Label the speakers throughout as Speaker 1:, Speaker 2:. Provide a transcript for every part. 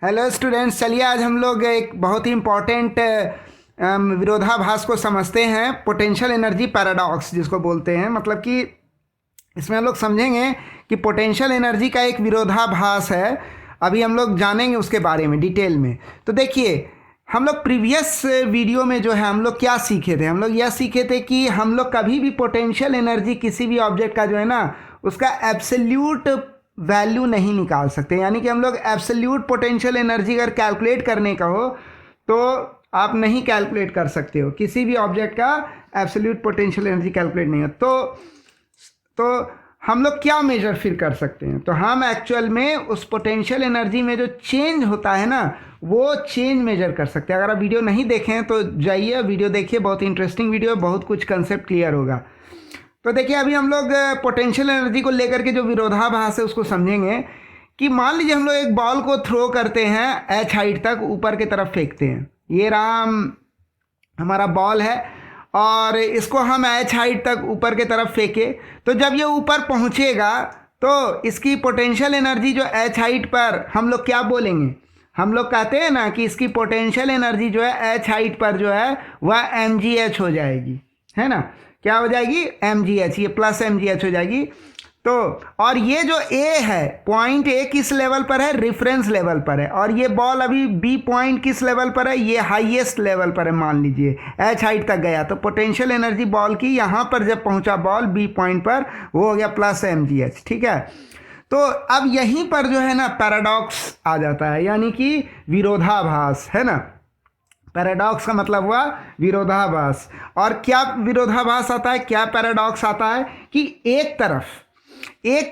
Speaker 1: Hello students, चलिए आज हम लोग एक बहुत ही इम्पॉर्टेंट विरोधाभास को समझते हैं। पोटेंशियल एनर्जी पैराडॉक्स जिसको बोलते हैं, मतलब कि इसमें हम लोग समझेंगे कि पोटेंशियल एनर्जी का एक विरोधाभास है। अभी हम लोग जानेंगे उसके बारे में डिटेल में। तो देखिए, हम लोग प्रीवियस वीडियो में जो है हम लोग क्या सीखे थे, हम लोग यह सीखे थे कि हम लोग कभी भी पोटेंशियल एनर्जी किसी भी ऑब्जेक्ट का जो है ना उसका एब्सोल्यूट वैल्यू नहीं निकाल सकते। यानी कि हम लोग एब्सोल्यूट पोटेंशियल एनर्जी अगर कैलकुलेट करने का हो तो आप नहीं कैलकुलेट कर सकते हो, किसी भी ऑब्जेक्ट का एब्सोल्यूट पोटेंशियल एनर्जी कैलकुलेट नहीं हो। तो हम लोग क्या मेजर फिर कर सकते हैं? तो हम एक्चुअल में उस पोटेंशियल एनर्जी में जो चेंज होता है ना वो चेंज मेजर कर सकते हैं। अगर आप वीडियो नहीं देखें तो जाइए वीडियो देखिए, बहुत इंटरेस्टिंग वीडियो है, बहुत कुछ कंसेप्ट क्लियर होगा। तो देखिए, अभी हम लोग पोटेंशियल एनर्जी को लेकर के जो विरोधाभास है उसको समझेंगे कि मान लीजिए हम लोग एक बॉल को थ्रो करते हैं h हाइट तक, ऊपर की तरफ फेंकते हैं। ये राम हमारा बॉल है और इसको हम h हाइट तक ऊपर की तरफ फेंके, तो जब ये ऊपर पहुंचेगा तो इसकी पोटेंशियल एनर्जी जो h हाइट पर हम लोग क्या बोलेंगे, हम लोग कहते हैं ना कि इसकी पोटेंशियल एनर्जी जो है h हाइट पर जो है वह mgh हो जाएगी, है ना। क्या हो जाएगी? mgh, ये प्लस mgh हो जाएगी। तो और ये जो A है, पॉइंट A किस लेवल पर है? रेफरेंस लेवल पर है। और ये बॉल अभी B पॉइंट किस लेवल पर है? ये हाईएस्ट लेवल पर है। मान लीजिए h हाइट तक गया तो पोटेंशियल एनर्जी बॉल की यहाँ पर जब पहुँचा बॉल B पॉइंट पर, वो हो गया प्लस mgh, ठीक है। तो अब यहीं पर जो है ना पैराडॉक्स आ जाता है, यानी कि विरोधाभास, है ना। पैराडॉक्स का मतलब हुआ विरोधाभास। और क्या विरोधाभास आता है, क्या पैराडॉक्स आता है कि एक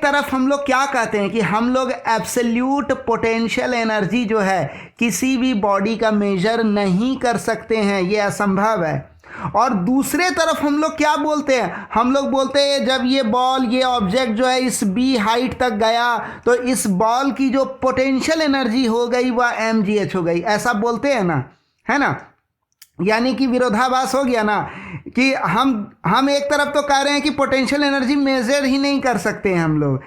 Speaker 1: तरफ हम लोग क्या कहते हैं कि हम लोग एब्सोल्यूट पोटेंशियल एनर्जी जो है किसी भी बॉडी का मेजर नहीं कर सकते हैं, ये असंभव है। और दूसरे तरफ हम लोग क्या बोलते हैं, हम लोग बोलते हैं जब ये बॉल, ये ऑब्जेक्ट जो है इस B हाइट तक गया तो इस बॉल की जो पोटेंशियल एनर्जी हो गई वह mgh हो गई, ऐसा बोलते हैं ना, है ना। यानी कि विरोधाभास हो गया ना कि हम एक तरफ तो कह रहे हैं कि पोटेंशियल एनर्जी मेजर ही नहीं कर सकते हैं हम लोग,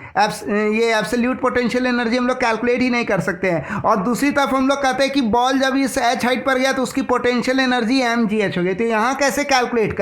Speaker 1: ये एब्सोल्यूट पोटेंशियल एनर्जी हम लोग कैलकुलेट ही नहीं कर सकते हैं। और दूसरी तरफ हम लोग कहते हैं कि बॉल जब इस h हाइट पर गया तो उसकी पोटेंशियल एनर्जी mgh हो गई। तो यहाँ कैसे कैलकुलेट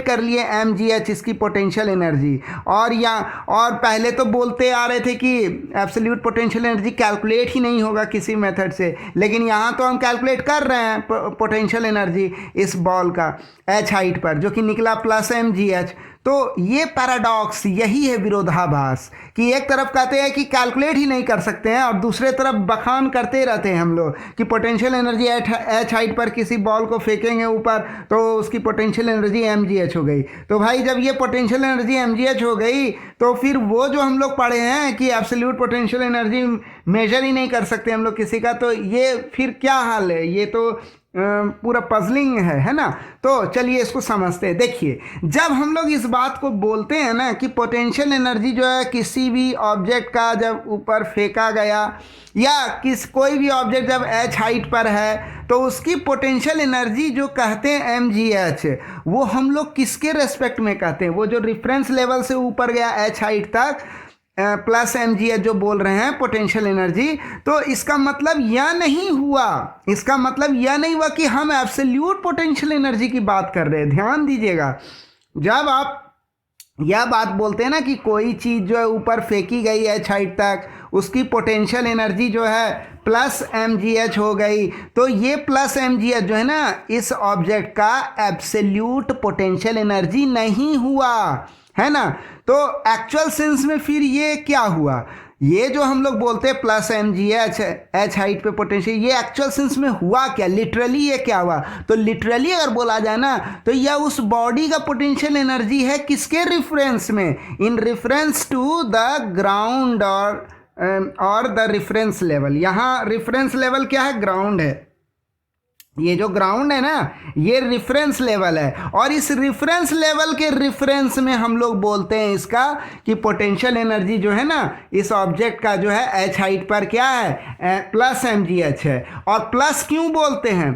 Speaker 1: कर लिए, mgh इसकी पोटेंशियल एनर्जी। और पहले तो बोलते आ रहे थे कि एब्सोल्यूट पोटेंशियल एनर्जी कैलकुलेट ही नहीं होगा किसी मेथड से, लेकिन यहाँ तो हम कैलकुलेट कर रहे हैं पोटेंशियल एनर्जी इस बॉल का h हाइट पर, जो कि निकला प्लस mgh। तो ये पैराडॉक्स, यही है विरोधाभास कि एक तरफ कहते हैं कि कैलकुलेट ही नहीं कर सकते हैं और दूसरे तरफ बखान करते रहते हैं हम लोग कि पोटेंशियल एनर्जी h हाइट पर किसी बॉल को फेंकेंगे ऊपर तो उसकी पोटेंशियल एनर्जी mgh हो गई। तो भाई जब ये पोटेंशियल एनर्जी mgh हो गई तो फिर वो जो हम लोग पढ़े हैं कि एब्सोल्यूट पोटेंशियल एनर्जी मेजर ही नहीं कर सकते हम लोग किसी का, तो ये फिर क्या हाल है? ये तो पूरा पजलिंग है ना। तो चलिए इसको समझते हैं। देखिए, जब हम लोग इस बात को बोलते हैं ना कि पोटेंशियल एनर्जी जो है किसी भी ऑब्जेक्ट का जब ऊपर फेंका गया या कोई भी ऑब्जेक्ट जब h हाइट पर है तो उसकी पोटेंशियल एनर्जी जो कहते हैं mgh, वो हम लोग किसके रेस्पेक्ट में कहते हैं? वो जो रेफरेंस लेवल से ऊपर गया h हाइट तक प्लस mgh जो बोल रहे हैं पोटेंशियल एनर्जी। तो इसका मतलब यह नहीं हुआ कि हम एब्सोल्यूट पोटेंशियल एनर्जी की बात कर रहे हैं। ध्यान दीजिएगा, जब आप यह बात बोलते हैं ना कि कोई चीज़ जो है ऊपर फेंकी गई है h हाइट तक, उसकी पोटेंशियल एनर्जी जो है प्लस mgh हो गई, तो ये प्लस mgh जो है ना इस ऑब्जेक्ट का एब्सोल्यूट पोटेंशियल एनर्जी नहीं हुआ, है ना। तो एक्चुअल सेंस में फिर ये क्या हुआ, ये जो हम लोग बोलते हैं प्लस mgh h हाइट पे पोटेंशियल, ये एक्चुअल सेंस में हुआ क्या? लिटरली ये क्या हुआ? तो लिटरली अगर बोला जाए ना तो यह उस बॉडी का पोटेंशियल एनर्जी है किसके रेफरेंस में? In reference to the ground और द रेफरेंस लेवल। यहाँ रेफरेंस लेवल क्या है? ग्राउंड है। ये जो ग्राउंड है ना ये रेफरेंस लेवल है, और इस रेफरेंस लेवल के रेफरेंस में हम लोग बोलते हैं इसका कि पोटेंशियल एनर्जी जो है ना इस ऑब्जेक्ट का जो है h हाइट पर क्या है? प्लस mgh है। और प्लस क्यों बोलते हैं?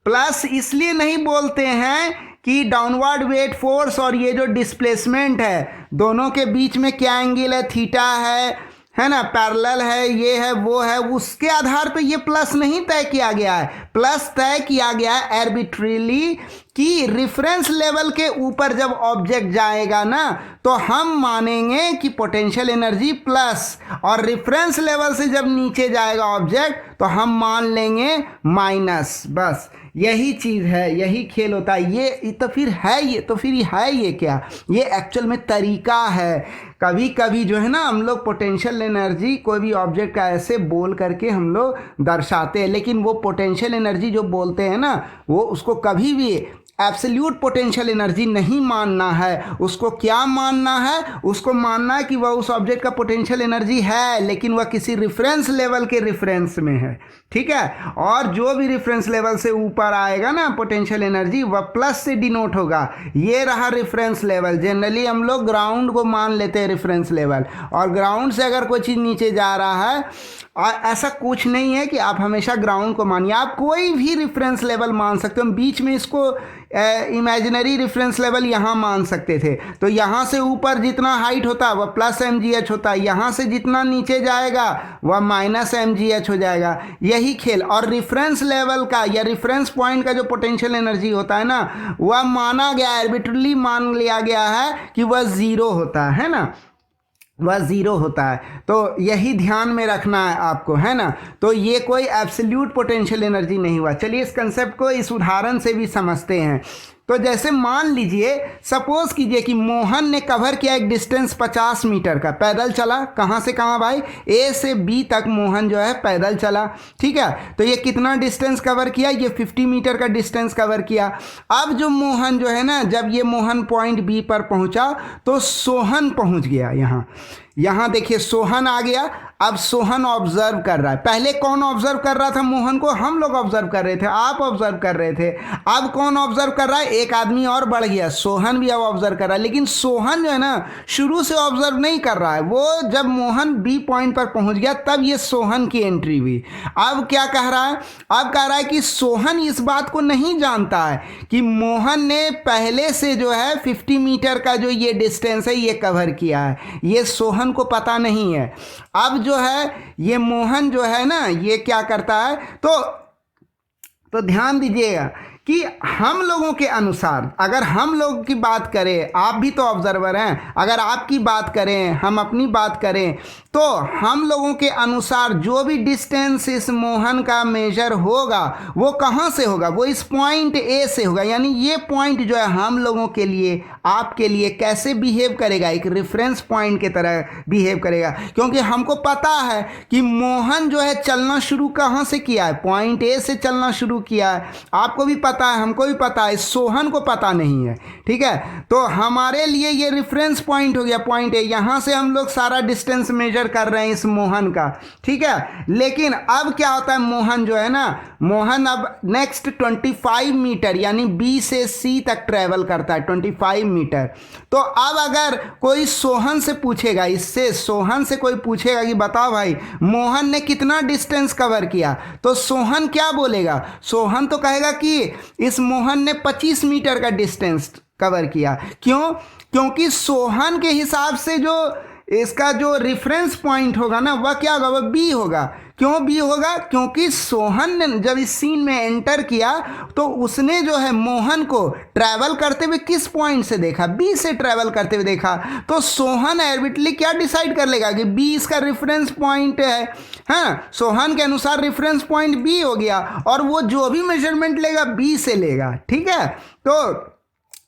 Speaker 1: प्लस इसलिए नहीं बोलते हैं कि डाउनवर्ड वेट फोर्स और ये जो डिस्प्लेसमेंट है दोनों के बीच में क्या एंगल है? थीटा है। है ना, पैरेलल है, ये है, वो है, उसके आधार पे ये प्लस नहीं तय किया गया है। प्लस तय किया गया है आर्बिट्रेरीली कि रेफरेंस लेवल के ऊपर जब ऑब्जेक्ट जाएगा ना तो हम मानेंगे कि पोटेंशियल एनर्जी प्लस, और रेफरेंस लेवल से जब नीचे जाएगा ऑब्जेक्ट तो हम मान लेंगे माइनस। बस यही चीज़ है, यही खेल होता है। ये तो फिर है ये क्या, ये एक्चुअल में तरीका है। कभी कभी जो है ना हम लोग पोटेंशियल एनर्जी कोई भी ऑब्जेक्ट का ऐसे बोल करके हम लोग दर्शाते हैं, लेकिन वो पोटेंशियल एनर्जी जो बोलते हैं ना वो उसको कभी भी एब्सोल्यूट पोटेंशियल एनर्जी नहीं मानना है। उसको क्या मानना है, उसको मानना है कि वह उस ऑब्जेक्ट का पोटेंशियल एनर्जी है, लेकिन वह किसी रेफरेंस लेवल के रेफरेंस में है। ठीक है, और जो भी रेफरेंस लेवल से ऊपर आएगा ना पोटेंशियल एनर्जी वह प्लस से डिनोट होगा। ये रहा रेफरेंस लेवल। जनरली हम लोग ग्राउंड को मान लेते हैं रेफरेंस लेवल, और ग्राउंड से अगर कोई चीज़ नीचे जा रहा है, और ऐसा कुछ नहीं है कि आप हमेशा ग्राउंड को मानिए, आप कोई भी रेफरेंस लेवल मान सकते हो। बीच में इसको इमेजिनरी रेफरेंस लेवल यहाँ मान सकते थे। तो यहाँ से ऊपर जितना हाइट होता है वह प्लस mgh होता है, यहाँ से जितना नीचे जाएगा वह माइनस mgh हो जाएगा। यही खेल। और रेफरेंस लेवल का या रेफरेंस पॉइंट का जो पोटेंशियल एनर्जी होता है ना वह माना गया, आर्बिट्रेरीली मान लिया गया है कि वह ज़ीरो होता है ना, वह ज़ीरो होता है। तो यही ध्यान में रखना है आपको, है ना। तो ये कोई एब्सोल्यूट पोटेंशियल एनर्जी नहीं हुआ। चलिए इस कंसेप्ट को इस उदाहरण से भी समझते हैं। तो जैसे मान लीजिए, सपोज कीजिए कि मोहन ने कवर किया एक डिस्टेंस 50 मीटर का, पैदल चला। कहाँ से कहाँ भाई? ए से बी तक मोहन जो है पैदल चला। ठीक है, तो ये कितना डिस्टेंस कवर किया? ये 50 मीटर का डिस्टेंस कवर किया। अब जो मोहन जो है ना, जब ये मोहन पॉइंट बी पर पहुंचा तो सोहन पहुंच गया। यहाँ देखिए सोहन आ गया। अब सोहन ऑब्जर्व कर रहा है। पहले कौन ऑब्जर्व कर रहा था मोहन को? हम लोग ऑब्जर्व कर रहे थे, आप ऑब्जर्व कर रहे थे। अब कौन ऑब्जर्व कर रहा है? एक आदमी और बढ़ गया, सोहन भी अब ऑब्जर्व कर रहा है। लेकिन सोहन जो है ना शुरू से ऑब्जर्व नहीं कर रहा है। वो जब मोहन बी पॉइंट पर पहुंच गया तब ये सोहन की एंट्री हुई। अब क्या कह रहा है? अब कह रहा है कि सोहन इस बात को नहीं जानता है कि मोहन ने पहले से जो है 50 मीटर का जो ये डिस्टेंस है ये कवर किया है। ये सोहन को पता नहीं है। अब जो है ये मोहन जो है ना ये क्या करता है, तो ध्यान दीजिएगा कि हम लोगों के अनुसार, अगर हम लोग की बात करें, आप भी तो ऑब्जर्वर हैं, अगर आपकी बात करें, हम अपनी बात करें, तो हम लोगों के अनुसार जो भी डिस्टेंस इस मोहन का मेजर होगा वो कहाँ से होगा? वो इस पॉइंट ए से होगा। यानी ये पॉइंट जो है हम लोगों के लिए, आपके लिए कैसे बिहेव करेगा? एक रेफरेंस पॉइंट की तरह बिहेव करेगा, क्योंकि हमको पता है कि मोहन जो है चलना शुरू कहाँ से किया है? पॉइंट ए से चलना शुरू किया है। आपको भी पता है, हमको भी पता है, सोहन को पता नहीं है। ठीक है, तो हमारे लिए ये रेफरेंस पॉइंट हो गया, पॉइंट ए। यहाँ से हम लोग सारा डिस्टेंस मेजर कर रहे हैं इस मोहन का। ठीक है, लेकिन अब क्या होता है, मोहन जो है ना, मोहन अब नेक्स्ट 25 मीटर यानी बी से सी तक ट्रेवल करता है, 25 मीटर। तो अब अगर कोई सोहन से पूछेगा, इससे सोहन से कोई पूछेगा कि बताओ भाई मोहन ने कितना डिस्टेंस कवर किया, तो सोहन क्या बोलेगा? सोहन तो कहेगा कि इस मोहन ने 25 मीटर का डिस्टेंस कवर किया। क्यों? क्योंकि सोहन के हिसाब से जो इसका जो रेफरेंस पॉइंट होगा ना वह क्या होगा? वह बी होगा। क्यों बी होगा? क्योंकि सोहन ने जब इस सीन में एंटर किया तो उसने जो है मोहन को ट्रैवल करते हुए किस पॉइंट से देखा? बी से ट्रैवल करते हुए देखा। तो सोहन आर्बिट्रेरीली क्या डिसाइड कर लेगा कि बी इसका रेफरेंस पॉइंट है। हाँ, सोहन के अनुसार रेफरेंस पॉइंट बी हो गया, और वो जो भी मेजरमेंट लेगा बी से लेगा। ठीक है, तो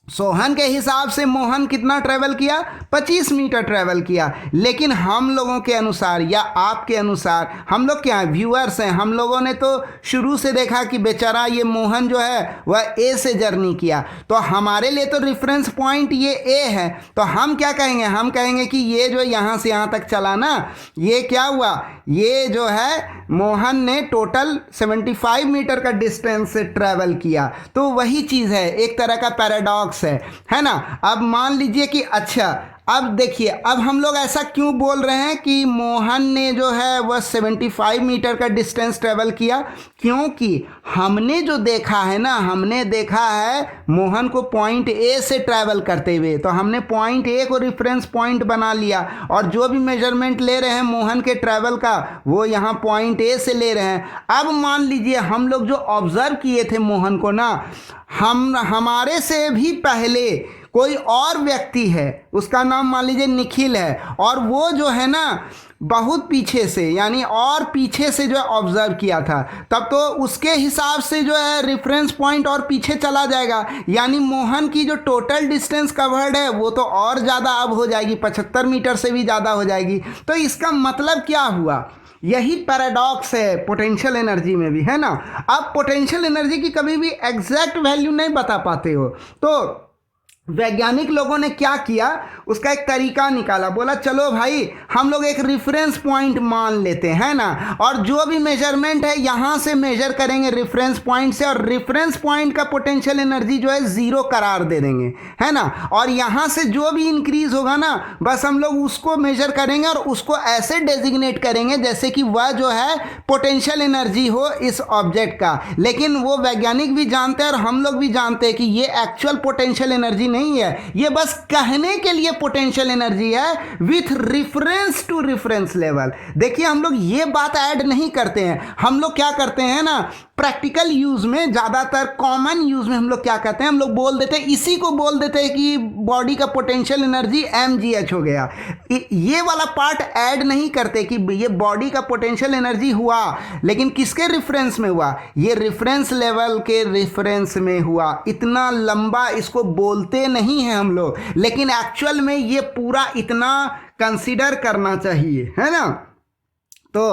Speaker 1: सोहन के हिसाब से मोहन कितना ट्रैवल किया? 25 मीटर ट्रैवल किया। लेकिन हम लोगों के अनुसार या आपके अनुसार, हम लोग क्या व्यूअर्स हैं, हम लोगों ने तो शुरू से देखा कि बेचारा ये मोहन जो है वह ए से जर्नी किया। तो हमारे लिए तो रेफरेंस पॉइंट ये ए है। तो हम क्या कहेंगे? हम कहेंगे कि ये जो यहाँ से यहाँ तक चला ना, ये क्या हुआ? ये जो है मोहन ने टोटल 75 मीटर का डिस्टेंस से ट्रैवल किया। तो वही चीज़ है, एक तरह का पैराडॉक्स है ना। अब मान लीजिए कि अच्छा अब देखिए, अब हम लोग ऐसा क्यों बोल रहे हैं कि मोहन ने जो है वह 75 मीटर का डिस्टेंस ट्रेवल किया, क्योंकि हमने जो देखा है ना, हमने देखा है मोहन को पॉइंट ए से ट्रैवल करते हुए, तो हमने पॉइंट ए को रेफरेंस पॉइंट बना लिया और जो भी मेजरमेंट ले रहे हैं मोहन के ट्रैवल का वो यहाँ पॉइंट ए से ले रहे हैं। अब मान लीजिए हम लोग जो ऑब्जर्व किए थे मोहन को ना, हमारे से भी पहले कोई और व्यक्ति है, उसका नाम मान लीजिए निखिल है, और वो जो है ना बहुत पीछे से, यानी और पीछे से जो है ऑब्जर्व किया था, तब तो उसके हिसाब से जो है रेफरेंस पॉइंट और पीछे चला जाएगा, यानी मोहन की जो टोटल डिस्टेंस कवर्ड है वो तो और ज़्यादा अब हो जाएगी, 75 मीटर से भी ज़्यादा हो जाएगी। तो इसका मतलब क्या हुआ, यही पैराडॉक्स है पोटेंशियल एनर्जी में भी, है ना। आप पोटेंशियल एनर्जी की कभी भी एग्जैक्ट वैल्यू नहीं बता पाते हो, तो वैज्ञानिक लोगों ने क्या किया, उसका एक तरीका निकाला, बोला चलो भाई हम लोग एक रेफरेंस पॉइंट मान लेते हैं ना, और जो भी मेजरमेंट है यहाँ से मेजर करेंगे रेफरेंस पॉइंट से, और रेफरेंस पॉइंट का पोटेंशियल एनर्जी जो है 0 करार दे देंगे, है ना। और यहाँ से जो भी इंक्रीज होगा ना, बस हम लोग उसको मेजर करेंगे और उसको ऐसे डेजिग्नेट करेंगे जैसे कि वह जो है पोटेंशियल एनर्जी हो इस ऑब्जेक्ट का। लेकिन वो वैज्ञानिक भी जानते हैं और हम लोग भी जानते हैं कि ये एक्चुअल पोटेंशियल एनर्जी नहीं है, ये बस कहने के लिए पोटेंशियल एनर्जी है with reference to reference level. देखिए हम लोग ये बात ऐड नहीं करते हैं, हम लोग क्या करते हैं ना, प्रैक्टिकल यूज में, ज़्यादातर कॉमन यूज में हम लोग क्या करते हैं, हम लोग बोल देते हैं, इसी को बोल देते हैं कि बॉडी का पोटेंशियल एनर्जी mgh हो गया। ये वाला पार्ट ऐड नहीं करते कि ये बॉडी का पोटेंशियल एनर्जी हुआ, लेकिन किसके रेफरेंस में हुआ, ये रेफरेंस लेवल के रेफरेंस में हुआ। इतना लंबा इसको बोलते नहीं हैं हम लोग, लेकिन एक्चुअल में ये पूरा इतना कंसीडर करना चाहिए, है ना। तो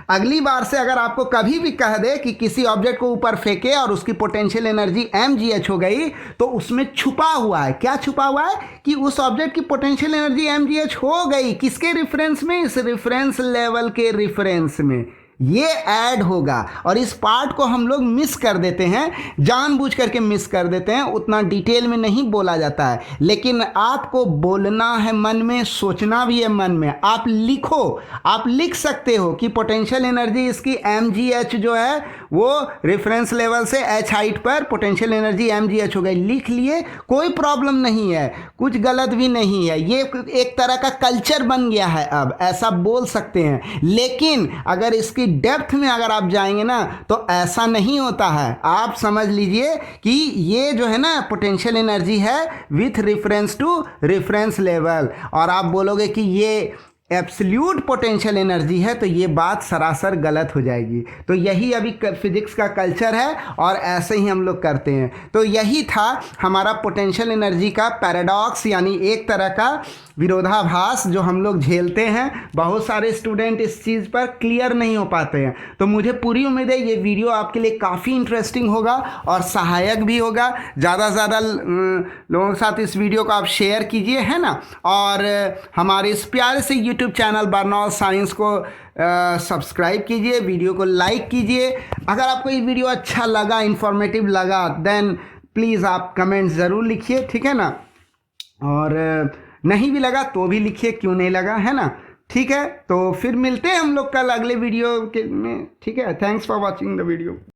Speaker 1: अगली बार से अगर आपको कभी भी कह दे कि किसी ऑब्जेक्ट को ऊपर फेंके और उसकी पोटेंशियल एनर्जी mgh हो गई, तो उसमें छुपा हुआ है, क्या छुपा हुआ है कि उस ऑब्जेक्ट की पोटेंशियल एनर्जी mgh हो गई, किसके रेफरेंस में, इस रेफरेंस लेवल के रेफरेंस में, ये ऐड होगा। और इस पार्ट को हम लोग मिस कर देते हैं, जानबूझ करके मिस कर देते हैं, उतना डिटेल में नहीं बोला जाता है, लेकिन आपको बोलना है मन में, सोचना भी है मन में। आप लिखो, आप लिख सकते हो कि पोटेंशियल एनर्जी इसकी mgh जो है वो रेफरेंस लेवल से h हाइट पर पोटेंशियल एनर्जी mgh हो गई, लिख लिए, कोई प्रॉब्लम नहीं है, कुछ गलत भी नहीं है, ये एक तरह का कल्चर बन गया है, अब ऐसा बोल सकते हैं। लेकिन अगर इसकी डेप्थ में अगर आप जाएंगे ना तो ऐसा नहीं होता है। आप समझ लीजिए कि ये जो है ना पोटेंशियल एनर्जी है with reference to reference level, और आप बोलोगे कि ये एब्सोल्यूट पोटेंशियल एनर्जी है, तो ये बात सरासर गलत हो जाएगी। तो यही अभी फिजिक्स का कल्चर है और ऐसे ही हम लोग करते हैं। तो यही था हमारा पोटेंशियल एनर्जी का पैराडॉक्स, यानी एक तरह का विरोधाभास जो हम लोग झेलते हैं। बहुत सारे स्टूडेंट इस चीज़ पर क्लियर नहीं हो पाते हैं, तो मुझे पूरी उम्मीद है ये वीडियो आपके लिए काफ़ी इंटरेस्टिंग होगा और सहायक भी होगा। ज़्यादा से ज़्यादा लोगों के साथ इस वीडियो को आप शेयर कीजिए, है ना। और हमारे इस प्यारे से यूट्यूब चैनल बर्नौल साइंस को सब्सक्राइब कीजिए, वीडियो को लाइक कीजिए। अगर आपको ये वीडियो अच्छा लगा, इन्फॉर्मेटिव लगा, देन प्लीज़ आप कमेंट्स ज़रूर लिखिए, ठीक है ना। और नहीं भी लगा तो भी लिखिए, क्यों नहीं लगा, है ना। ठीक है, तो फिर मिलते हैं हम लोग कल अगले वीडियो के में, ठीक है। Thanks for watching the video.